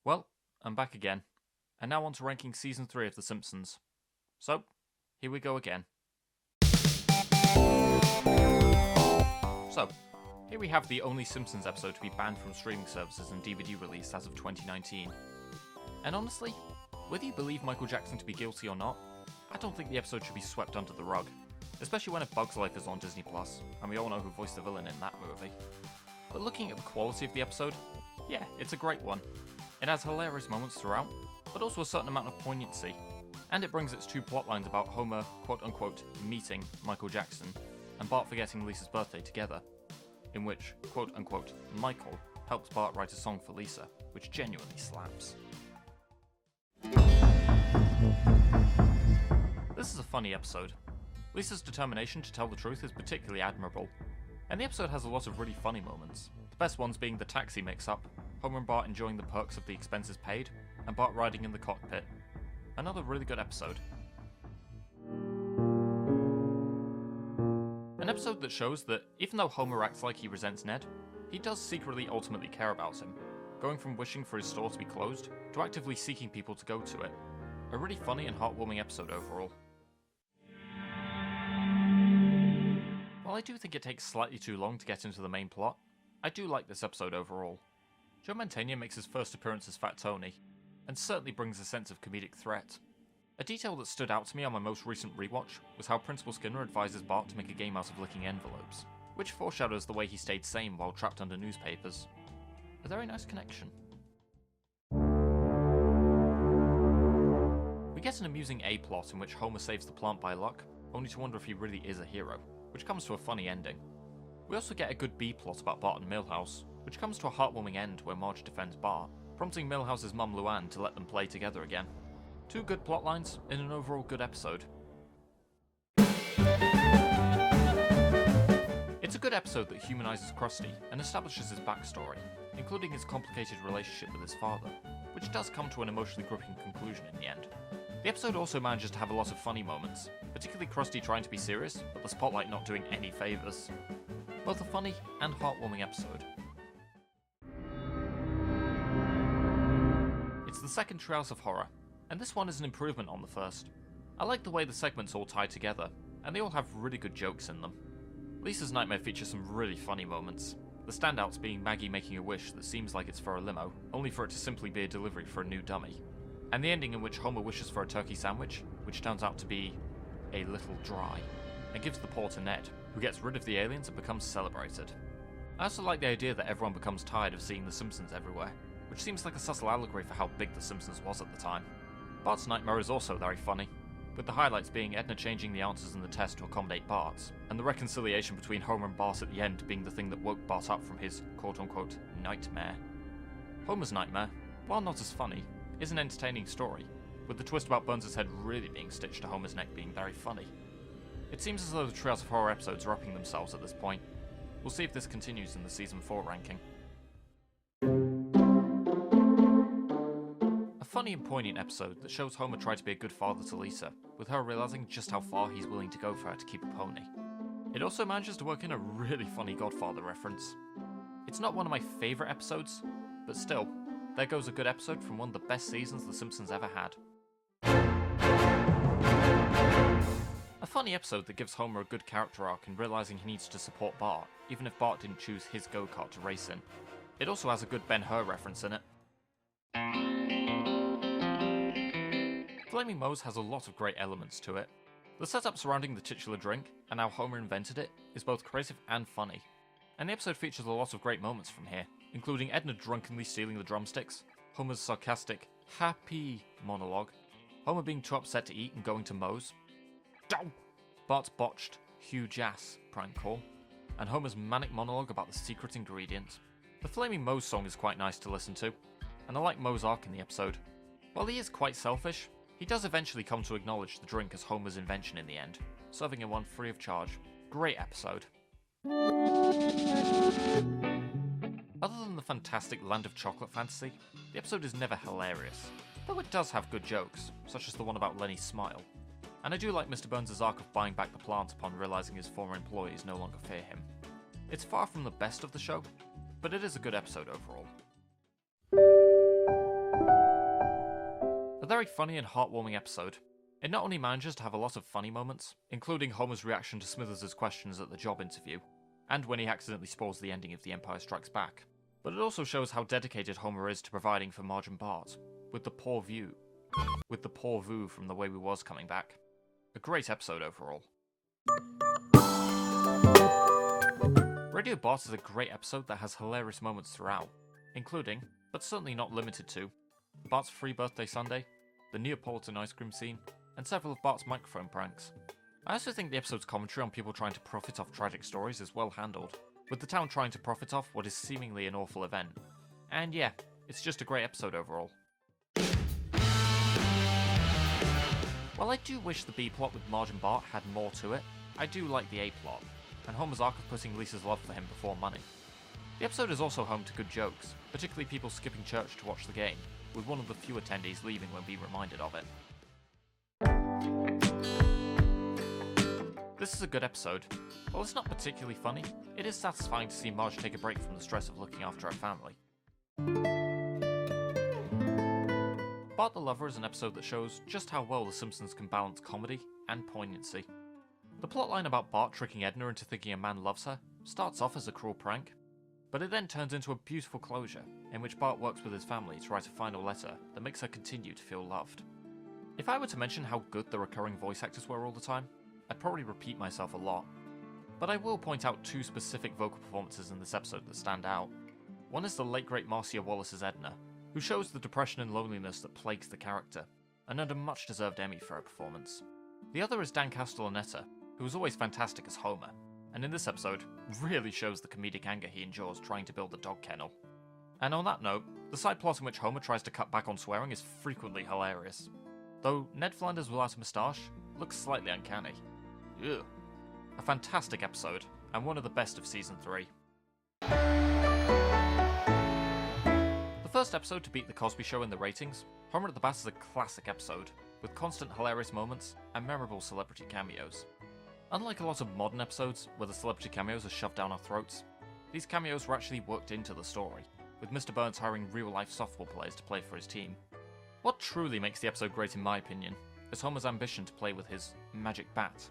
Well, I'm back again, and now on to ranking Season 3 of The Simpsons. So, here we go again. So, here we have the only Simpsons episode to be banned from streaming services and DVD release as of 2019. And honestly, whether you believe Michael Jackson to be guilty or not, I don't think the episode should be swept under the rug, especially when A Bug's Life is on Disney+, and we all know who voiced the villain in that movie. But looking at the quality of the episode, yeah, it's a great one. It has hilarious moments throughout, but also a certain amount of poignancy, and it brings its two plotlines about Homer quote-unquote meeting Michael Jackson and Bart forgetting Lisa's birthday together, in which quote-unquote Michael helps Bart write a song for Lisa, which genuinely slaps. This is a funny episode. Lisa's determination to tell the truth is particularly admirable, and the episode has a lot of really funny moments, the best ones being the taxi mix-up, Homer and Bart enjoying the perks of the expenses paid, and Bart riding in the cockpit. Another really good episode. An episode that shows that even though Homer acts like he resents Ned, he does secretly ultimately care about him, going from wishing for his store to be closed to actively seeking people to go to it. A really funny and heartwarming episode overall. While I do think it takes slightly too long to get into the main plot, I do like this episode overall. Joe Mantegna makes his first appearance as Fat Tony, and certainly brings a sense of comedic threat. A detail that stood out to me on my most recent rewatch was how Principal Skinner advises Bart to make a game out of licking envelopes, which foreshadows the way he stayed sane while trapped under newspapers. A very nice connection. We get an amusing A-plot in which Homer saves the plant by luck, only to wonder if he really is a hero, which comes to a funny ending. We also get a good B-plot about Bart and Milhouse, which comes to a heartwarming end where Marge defends Bart, prompting Milhouse's mum Luann to let them play together again. Two good plotlines in an overall good episode. It's a good episode that humanises Krusty and establishes his backstory, including his complicated relationship with his father, which does come to an emotionally gripping conclusion in the end. The episode also manages to have a lot of funny moments, particularly Krusty trying to be serious, but the spotlight not doing any favours. Both a funny and heartwarming episode. It's the second Treehouse of Horror, and this one is an improvement on the first. I like the way the segments all tie together, and they all have really good jokes in them. Lisa's nightmare features some really funny moments, the standouts being Maggie making a wish that seems like it's for a limo, only for it to simply be a delivery for a new dummy, and the ending in which Homer wishes for a turkey sandwich, which turns out to be a little dry, and gives the paw to Ned, who gets rid of the aliens and becomes celebrated. I also like the idea that everyone becomes tired of seeing The Simpsons everywhere, which seems like a subtle allegory for how big The Simpsons was at the time. Bart's nightmare is also very funny, with the highlights being Edna changing the answers in the test to accommodate Bart's, and the reconciliation between Homer and Bart at the end being the thing that woke Bart up from his quote-unquote nightmare. Homer's nightmare, while not as funny, is an entertaining story, with the twist about Burns' head really being stitched to Homer's neck being very funny. It seems as though the Treehouse of Horror episodes are upping themselves at this point. We'll see if this continues in the Season 4 ranking. A funny and poignant episode that shows Homer try to be a good father to Lisa, with her realising just how far he's willing to go for her to keep a pony. It also manages to work in a really funny Godfather reference. It's not one of my favourite episodes, but still, there goes a good episode from one of the best seasons The Simpsons ever had. A funny episode that gives Homer a good character arc in realising he needs to support Bart, even if Bart didn't choose his go-kart to race in. It also has a good Ben-Hur reference in it. Flaming Moe's has a lot of great elements to it. The setup surrounding the titular drink, and how Homer invented it, is both creative and funny. And the episode features a lot of great moments from here, including Edna drunkenly stealing the drumsticks, Homer's sarcastic, happy monologue, Homer being too upset to eat and going to Moe's, Bart's botched, huge ass prank call, and Homer's manic monologue about the secret ingredient. The Flaming Moe's song is quite nice to listen to, and I like Moe's arc in the episode. While he is quite selfish, he does eventually come to acknowledge the drink as Homer's invention in the end, serving him one free of charge. Great episode. Other than the fantastic Land of Chocolate fantasy, the episode is never hilarious, though it does have good jokes, such as the one about Lenny's smile. And I do like Mr. Burns' arc of buying back the plant upon realising his former employees no longer fear him. It's far from the best of the show, but it is a good episode overall. very funny and heartwarming episode. It not only manages to have a lot of funny moments, including Homer's reaction to Smithers' questions at the job interview, and when he accidentally spoils the ending of The Empire Strikes Back, but it also shows how dedicated Homer is to providing for Marge and Bart, with the poor view from The Way We Was coming back. A great episode overall. Radio Bart is a great episode that has hilarious moments throughout, including, but certainly not limited to, Bart's free birthday sundae, the Neapolitan ice cream scene, and several of Bart's microphone pranks. I also think the episode's commentary on people trying to profit off tragic stories is well handled, with the town trying to profit off what is seemingly an awful event. And yeah, it's just a great episode overall. While I do wish the B-plot with Marge and Bart had more to it, I do like the A-plot, and Homer's arc of putting Lisa's love for him before money. The episode is also home to good jokes, particularly people skipping church to watch the game, with one of the few attendees leaving when being reminded of it. This is a good episode. While it's not particularly funny, it is satisfying to see Marge take a break from the stress of looking after her family. Bart the Lover is an episode that shows just how well The Simpsons can balance comedy and poignancy. The plotline about Bart tricking Edna into thinking a man loves her starts off as a cruel prank, but it then turns into a beautiful closure, in which Bart works with his family to write a final letter that makes her continue to feel loved. If I were to mention how good the recurring voice actors were all the time, I'd probably repeat myself a lot. But I will point out two specific vocal performances in this episode that stand out. One is the late great Marcia Wallace's Edna, who shows the depression and loneliness that plagues the character, and earned a much deserved Emmy for her performance. The other is Dan Castellaneta, who was always fantastic as Homer, and in this episode really shows the comedic anger he endures trying to build a dog kennel. And on that note, the side plot in which Homer tries to cut back on swearing is frequently hilarious, though Ned Flanders without a moustache looks slightly uncanny. Ugh. A fantastic episode, and one of the best of Season 3. The first episode to beat The Cosby Show in the ratings, Homer at the Bat is a classic episode, with constant hilarious moments and memorable celebrity cameos. Unlike a lot of modern episodes, where the celebrity cameos are shoved down our throats, these cameos were actually worked into the story, with Mr. Burns hiring real-life softball players to play for his team. What truly makes the episode great in my opinion, is Homer's ambition to play with his magic bat,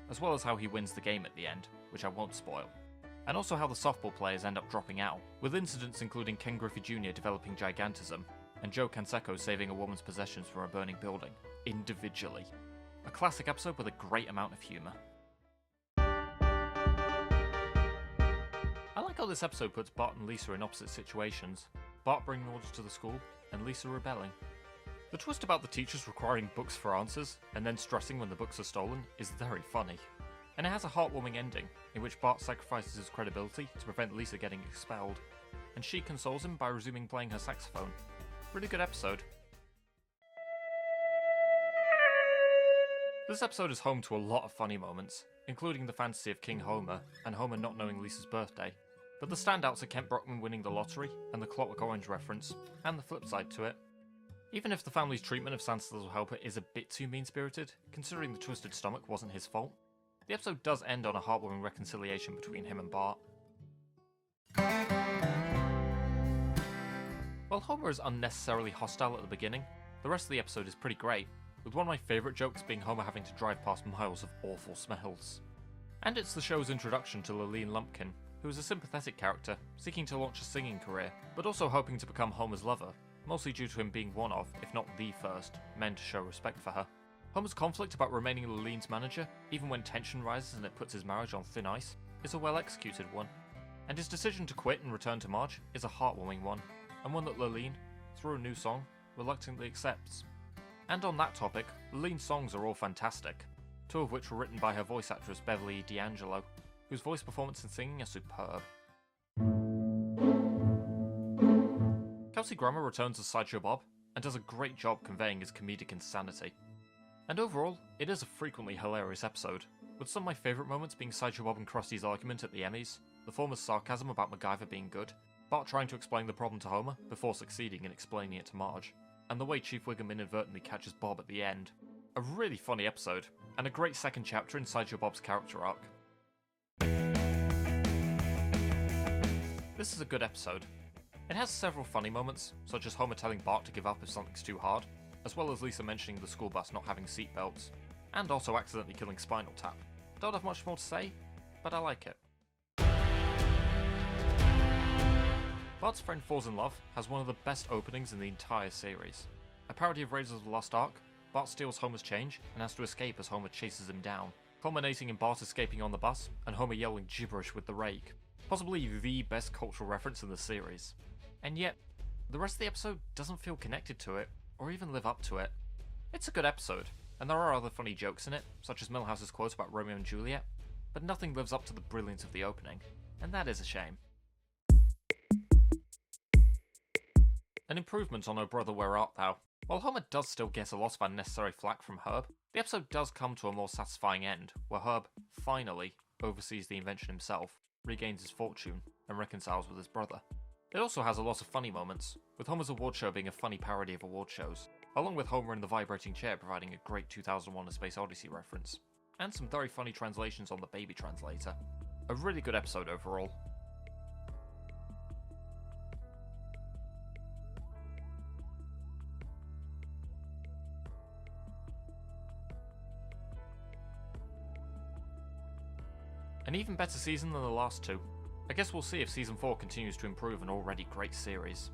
as well as how he wins the game at the end, which I won't spoil. And also how the softball players end up dropping out, with incidents including Ken Griffey Jr. developing gigantism, and Joe Canseco saving a woman's possessions from a burning building, individually. A classic episode with a great amount of humour. I like how this episode puts Bart and Lisa in opposite situations, Bart bringing orders to the school, and Lisa rebelling. The twist about the teachers requiring books for answers, and then stressing when the books are stolen, is very funny. And it has a heartwarming ending, in which Bart sacrifices his credibility to prevent Lisa getting expelled, and she consoles him by resuming playing her saxophone. Really good episode. This episode is home to a lot of funny moments, including the fantasy of King Homer, and Homer not knowing Lisa's birthday. But the standouts are Kent Brockman winning the lottery, and the Clockwork Orange reference, and the flip side to it. Even if the family's treatment of Santa's little helper is a bit too mean-spirited, considering the twisted stomach wasn't his fault, the episode does end on a heartwarming reconciliation between him and Bart. While Homer is unnecessarily hostile at the beginning, the rest of the episode is pretty great, with one of my favourite jokes being Homer having to drive past miles of awful smells. And it's the show's introduction to Lurleen Lumpkin, who is a sympathetic character, seeking to launch a singing career, but also hoping to become Homer's lover, mostly due to him being one of, if not the first, men to show respect for her. Homer's conflict about remaining Lurleen's manager, even when tension rises and it puts his marriage on thin ice, is a well-executed one. And his decision to quit and return to Marge is a heartwarming one, and one that Lurleen, through a new song, reluctantly accepts. And on that topic, Lurleen's songs are all fantastic, two of which were written by her voice actress Beverly D'Angelo, whose voice performance and singing are superb. Kelsey Grammer returns as Sideshow Bob, and does a great job conveying his comedic insanity. And overall, it is a frequently hilarious episode, with some of my favourite moments being Sideshow Bob and Krusty's argument at the Emmys, the former's sarcasm about MacGyver being good, Bart trying to explain the problem to Homer before succeeding in explaining it to Marge, and the way Chief Wiggum inadvertently catches Bob at the end. A really funny episode, and a great second chapter in Sideshow Bob's character arc. This is a good episode. It has several funny moments, such as Homer telling Bart to give up if something's too hard, as well as Lisa mentioning the school bus not having seatbelts, and also accidentally killing Spinal Tap. Don't have much more to say, but I like it. Bart's Friend Falls in Love has one of the best openings in the entire series. A parody of Raiders of the Lost Ark, Bart steals Homer's change and has to escape as Homer chases him down, culminating in Bart escaping on the bus and Homer yelling gibberish with the rake. Possibly the best cultural reference in the series. And yet, the rest of the episode doesn't feel connected to it, or even live up to it. It's a good episode, and there are other funny jokes in it, such as Milhouse's quote about Romeo and Juliet, but nothing lives up to the brilliance of the opening, and that is a shame. An improvement on Oh Brother Where Art Thou. While Homer does still get a lot of unnecessary flack from Herb, the episode does come to a more satisfying end, where Herb finally oversees the invention himself, regains his fortune, and reconciles with his brother. It also has a lot of funny moments, with Homer's award show being a funny parody of award shows, along with Homer in the vibrating chair providing a great 2001 A Space Odyssey reference, and some very funny translations on the baby translator. A really good episode overall. An even better season than the last two. I guess we'll see if Season 4 continues to improve an already great series.